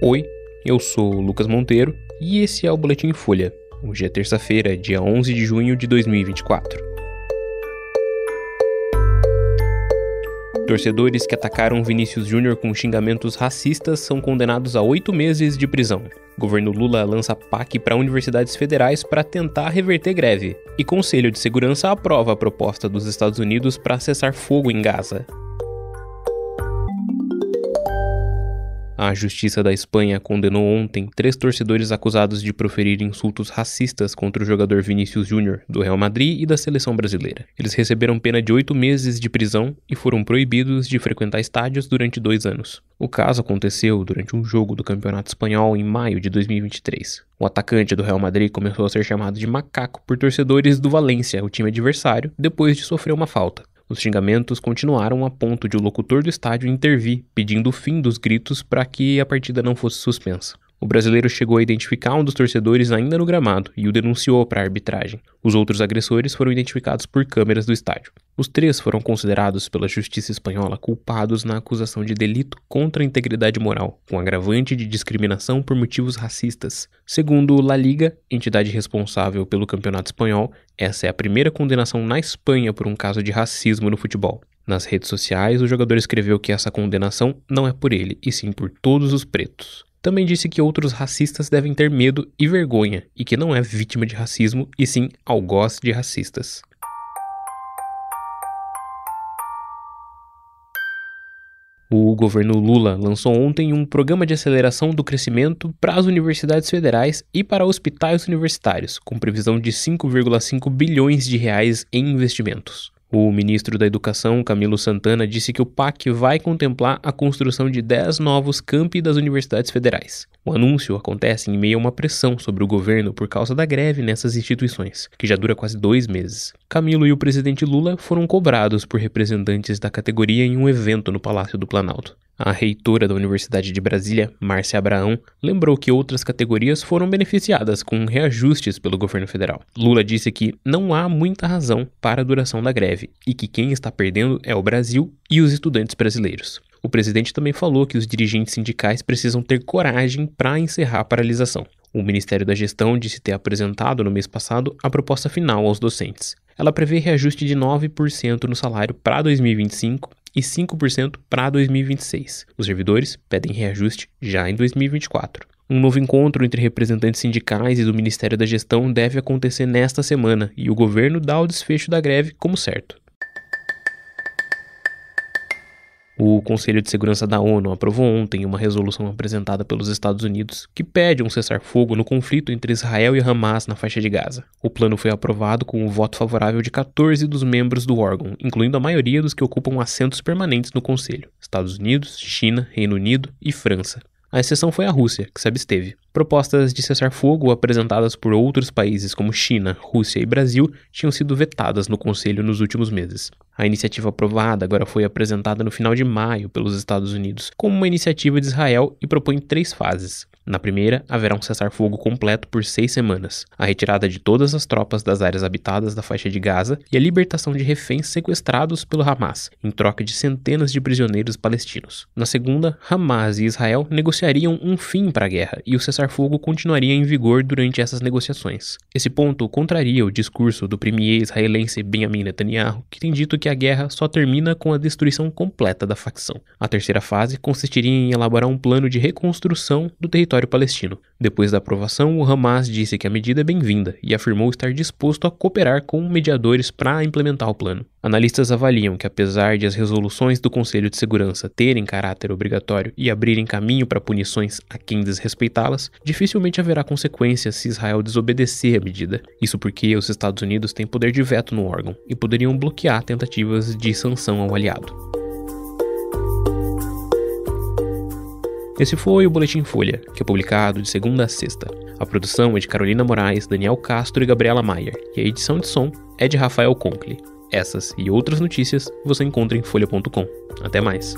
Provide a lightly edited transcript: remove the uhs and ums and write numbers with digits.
Oi, eu sou o Lucas Monteiro e esse é o Boletim Folha. Hoje é terça-feira, dia 11 de junho de 2024. Torcedores que atacaram Vinícius Júnior com xingamentos racistas são condenados a 8 meses de prisão. Governo Lula lança PAC para universidades federais para tentar reverter greve. E Conselho de Segurança aprova a proposta dos Estados Unidos para cessar fogo em Gaza. A Justiça da Espanha condenou ontem 3 torcedores acusados de proferir insultos racistas contra o jogador Vinícius Júnior, do Real Madrid e da seleção brasileira. Eles receberam pena de 8 meses de prisão e foram proibidos de frequentar estádios durante 2 anos. O caso aconteceu durante um jogo do Campeonato Espanhol em maio de 2023. O atacante do Real Madrid começou a ser chamado de macaco por torcedores do Valência, o time adversário, depois de sofrer uma falta. Os xingamentos continuaram a ponto de o locutor do estádio intervir, pedindo o fim dos gritos para que a partida não fosse suspensa. O brasileiro chegou a identificar um dos torcedores ainda no gramado e o denunciou para a arbitragem. Os outros agressores foram identificados por câmeras do estádio. Os 3 foram considerados pela justiça espanhola culpados na acusação de delito contra a integridade moral, com agravante de discriminação por motivos racistas. Segundo La Liga, entidade responsável pelo campeonato espanhol, essa é a primeira condenação na Espanha por um caso de racismo no futebol. Nas redes sociais, o jogador escreveu que essa condenação não é por ele, e sim por todos os pretos. Também disse que outros racistas devem ter medo e vergonha, e que não é vítima de racismo, e sim algoz de racistas. O governo Lula lançou ontem um programa de aceleração do crescimento para as universidades federais e para hospitais universitários, com previsão de 5,5 bilhões de reais em investimentos. O ministro da Educação, Camilo Santana, disse que o PAC vai contemplar a construção de 10 novos campi das universidades federais. O anúncio acontece em meio a uma pressão sobre o governo por causa da greve nessas instituições, que já dura quase 2 meses. Camilo e o presidente Lula foram cobrados por representantes da categoria em um evento no Palácio do Planalto. A reitora da Universidade de Brasília, Márcia Abraão, lembrou que outras categorias foram beneficiadas com reajustes pelo governo federal. Lula disse que não há muita razão para a duração da greve e que quem está perdendo é o Brasil e os estudantes brasileiros. O presidente também falou que os dirigentes sindicais precisam ter coragem para encerrar a paralisação. O Ministério da Gestão disse ter apresentado no mês passado a proposta final aos docentes. Ela prevê reajuste de 9% no salário para 2025 e 5% para 2026. Os servidores pedem reajuste já em 2024. Um novo encontro entre representantes sindicais e do Ministério da Gestão deve acontecer nesta semana e o governo dá o desfecho da greve como certo. O Conselho de Segurança da ONU aprovou ontem uma resolução apresentada pelos Estados Unidos que pede um cessar-fogo no conflito entre Israel e Hamas na faixa de Gaza. O plano foi aprovado com o voto favorável de 14 dos membros do órgão, incluindo a maioria dos que ocupam assentos permanentes no Conselho: Estados Unidos, China, Reino Unido e França. A exceção foi a Rússia, que se absteve. Propostas de cessar-fogo apresentadas por outros países como China, Rússia e Brasil tinham sido vetadas no Conselho nos últimos meses. A iniciativa aprovada agora foi apresentada no final de maio pelos Estados Unidos como uma iniciativa de Israel e propõe 3 fases. Na primeira, haverá um cessar-fogo completo por 6 semanas, a retirada de todas as tropas das áreas habitadas da faixa de Gaza e a libertação de reféns sequestrados pelo Hamas, em troca de centenas de prisioneiros palestinos. Na segunda, Hamas e Israel negociariam um fim para a guerra e o cessar-fogo continuaria em vigor durante essas negociações. Esse ponto contraria o discurso do premier israelense Benjamin Netanyahu, que tem dito que a guerra só termina com a destruição completa da facção. A terceira fase consistiria em elaborar um plano de reconstrução do território palestino. Depois da aprovação, o Hamas disse que a medida é bem-vinda e afirmou estar disposto a cooperar com mediadores para implementar o plano. Analistas avaliam que, apesar de as resoluções do Conselho de Segurança terem caráter obrigatório e abrirem caminho para punições a quem desrespeitá-las, dificilmente haverá consequências se Israel desobedecer a medida. Isso porque os Estados Unidos têm poder de veto no órgão e poderiam bloquear tentativas de sanção ao aliado. Esse foi o Boletim Folha, que é publicado de segunda a sexta. A produção é de Carolina Moraes, Daniel Castro e Gabriela Maier, e a edição de som é de Rafael Conkle. Essas e outras notícias você encontra em folha.com. Até mais!